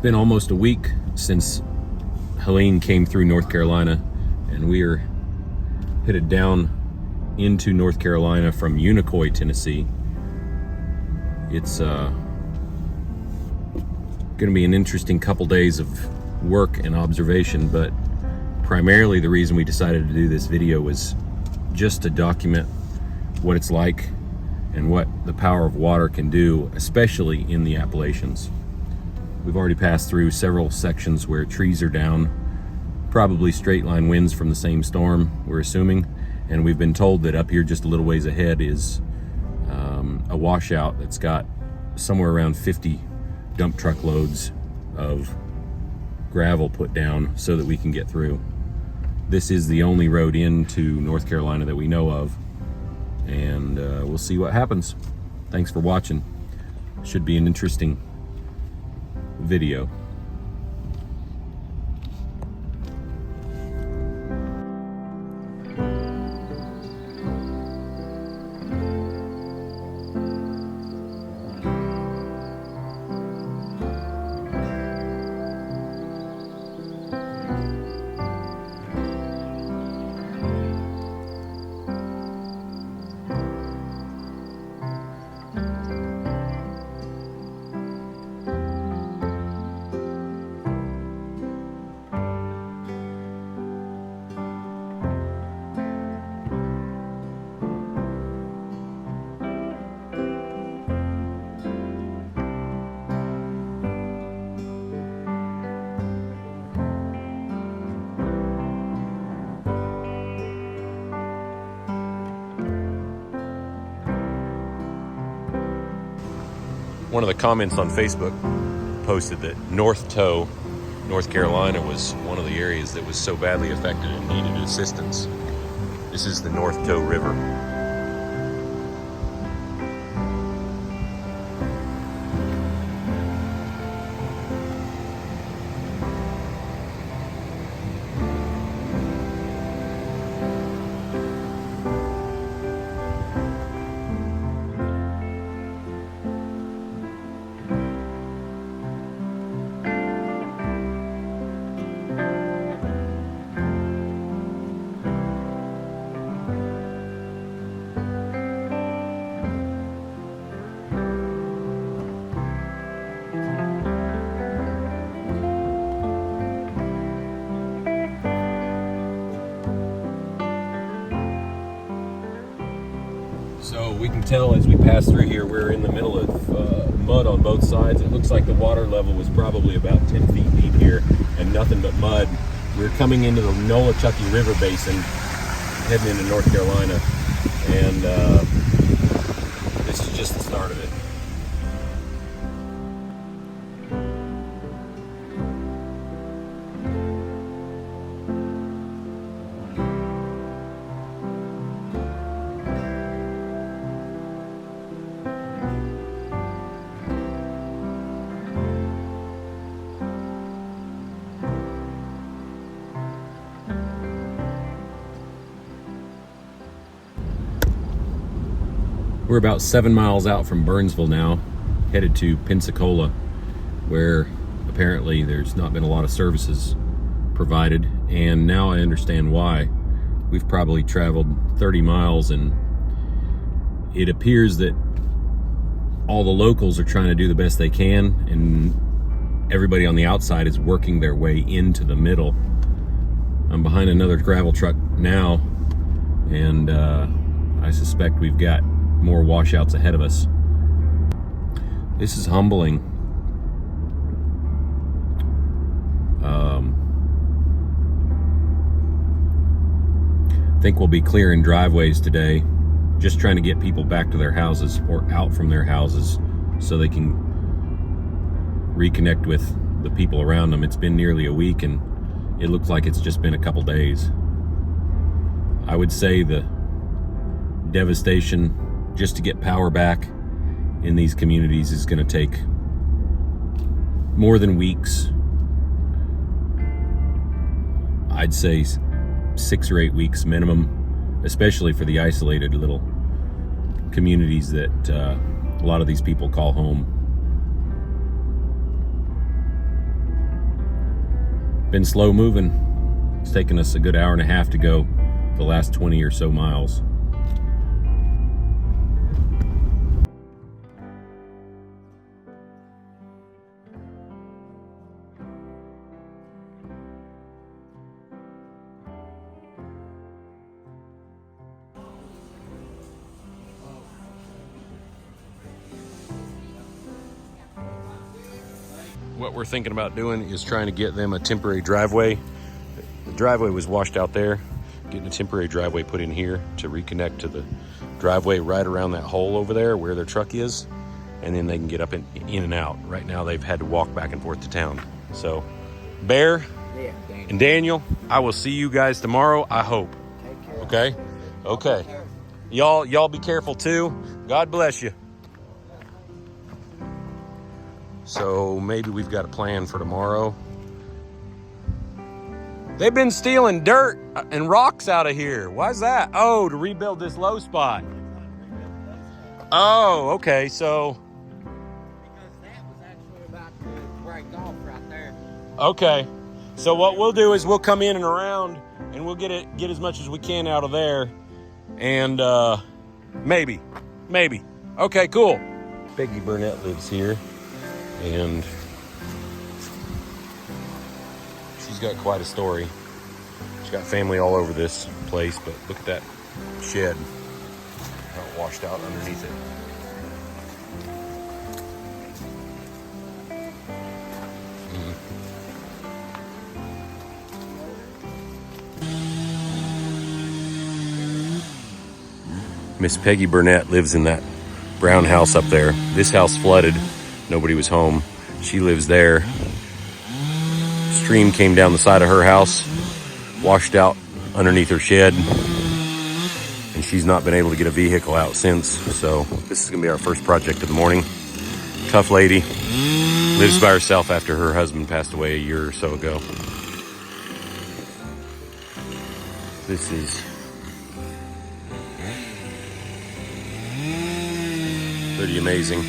been almost a week since Helene came through North Carolina, and we are headed down into North Carolina from Unicoi, Tennessee. It's going to be an interesting couple days of work and observation, but primarily the reason we decided to do this video was just to document what it's like and what the power of water can do, especially in the Appalachians. We've already passed through several sections where trees are down, probably straight line winds from the same storm, we're assuming, and we've been told that up here just a little ways ahead is a washout that's got somewhere around 50 dump truck loads of gravel put down so that we can get through. This is the only road into North Carolina that we know of, and we'll see what happens. Thanks for watching. Should be an interesting video. One of the comments on Facebook posted that North Toe, North Carolina, was one of the areas that was so badly affected and needed assistance. This is the North Toe River. So we can tell as we pass through here, we're in the middle of mud on both sides. It looks like the water level was probably about 10 feet deep here and nothing but mud. We're coming into the Nolichucky River Basin, heading into North Carolina, and this is just the start of it. We're about 7 miles out from Burnsville now, headed to Pensacola, where apparently there's not been a lot of services provided, and now I understand why. We've probably traveled 30 miles, and it appears that all the locals are trying to do the best they can, and everybody on the outside is working their way into the middle. I'm behind another gravel truck now, and I suspect we've got more washouts ahead of us. This is humbling. I think we'll be clearing driveways today, just trying to get people back to their houses or out from their houses so they can reconnect with the people around them. It's been nearly a week and it looks like it's just been a couple days. I would say the devastation just to get power back in these communities is going to take more than weeks. I'd say 6 or 8 weeks minimum, especially for the isolated little communities that a lot of these people call home. been slow moving. It's taken us a good hour and a half to go the last 20 or so miles. What we're thinking about doing is trying to get them a temporary driveway. The driveway was washed out there. Getting a temporary driveway put in here to reconnect to the driveway right around that hole over there where their truck is, and then they can get up in and out. Right now they've had to walk back and forth to town. So Bear and Daniel, I will see you guys tomorrow, I hope. Okay? Okay. Y'all be careful too. God bless you. So maybe we've got a plan for tomorrow. They've been stealing dirt and rocks out of here. Why's that? Oh, to rebuild this low spot. Oh, okay, so. Because that was actually about to break off right there. Okay, so what we'll do is we'll come in and around and we'll get as much as we can out of there. And maybe. Okay, cool. Peggy Burnett lives here. And she's got quite a story. She's got family all over this place, but look at that shed. All washed out underneath it. Miss Peggy Burnett lives in that brown house up there. This house flooded. Nobody was home. She lives there. Stream came down the side of her house, washed out underneath her shed, and she's not been able to get a vehicle out since. So this is gonna be our first project of the morning. Tough lady. Lives by herself after her husband passed away a year or so ago. This is pretty amazing.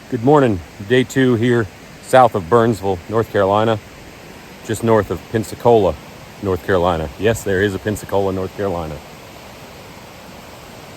Good morning. Day 2 here south of Burnsville, North Carolina, just north of Pensacola, North Carolina. Yes, there is a Pensacola, North Carolina.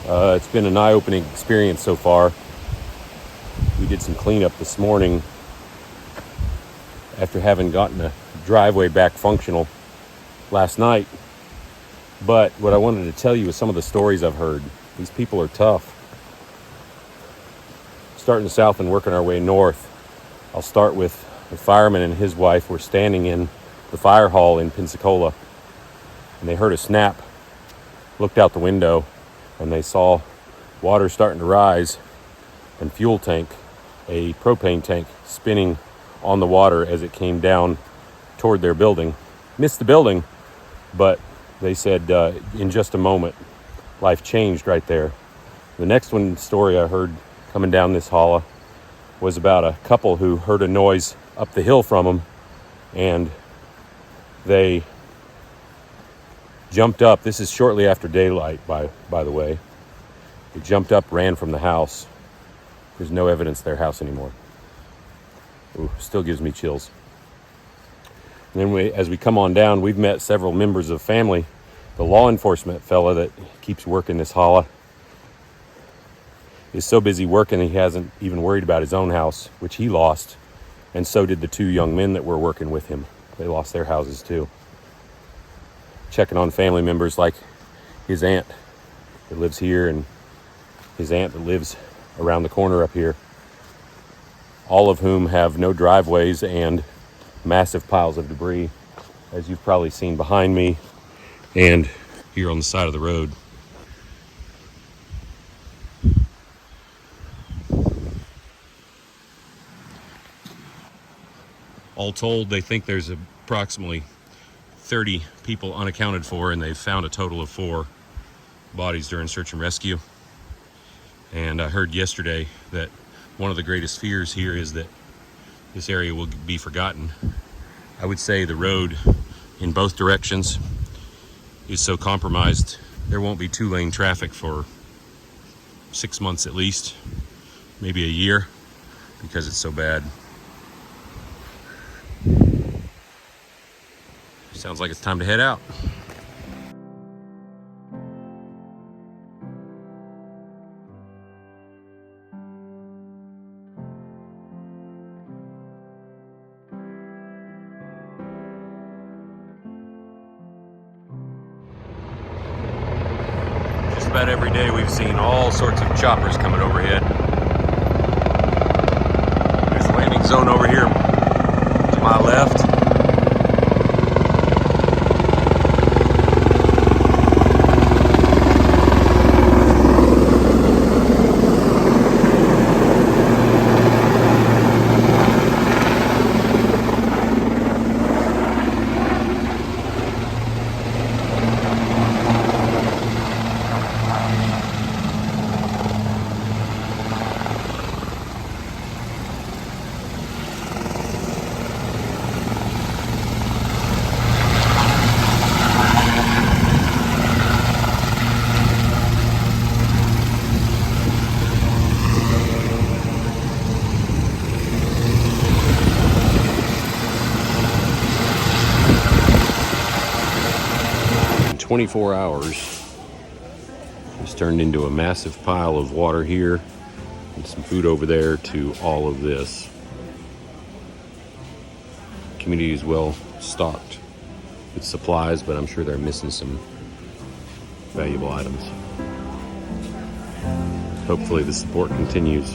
It's been an eye-opening experience so far. We did some cleanup this morning after having gotten a driveway back functional last night. But what I wanted to tell you is some of the stories I've heard. These people are tough. Starting south and working our way north. I'll start with the fireman and his wife were standing in the fire hall in Pensacola, and they heard a snap, looked out the window, and they saw water starting to rise and fuel tank, a propane tank, spinning on the water as it came down toward their building. Missed the building, but they said in just a moment, life changed right there. The next story I heard coming down this holla was about a couple who heard a noise up the hill from them, and they jumped up. This is shortly after daylight, by the way. They jumped up, ran from the house. There's no evidence of their house anymore. Ooh, still gives me chills. And then as we come on down, we've met several members of family. The law enforcement fella that keeps working this holla is so busy working he hasn't even worried about his own house, which he lost, and so did the 2 young men that were working with him. They lost their houses too. Checking on family members like his aunt that lives here and his aunt that lives around the corner up here, all of whom have no driveways and massive piles of debris, as you've probably seen behind me and here on the side of the road. All told, they think there's approximately 30 people unaccounted for, and they've found a total of 4 bodies during search and rescue. And I heard yesterday that one of the greatest fears here is that this area will be forgotten. I would say the road in both directions is so compromised there won't be 2-lane traffic for 6 months at least, maybe a year, because it's so bad. Sounds like it's time to head out. Just about every day we've seen all sorts of choppers coming overhead. There's a landing zone over here to my left. In 24 hours, it's turned into a massive pile of water here and some food over there to all of this. The community is well stocked with supplies, but I'm sure they're missing some valuable items. Hopefully the support continues.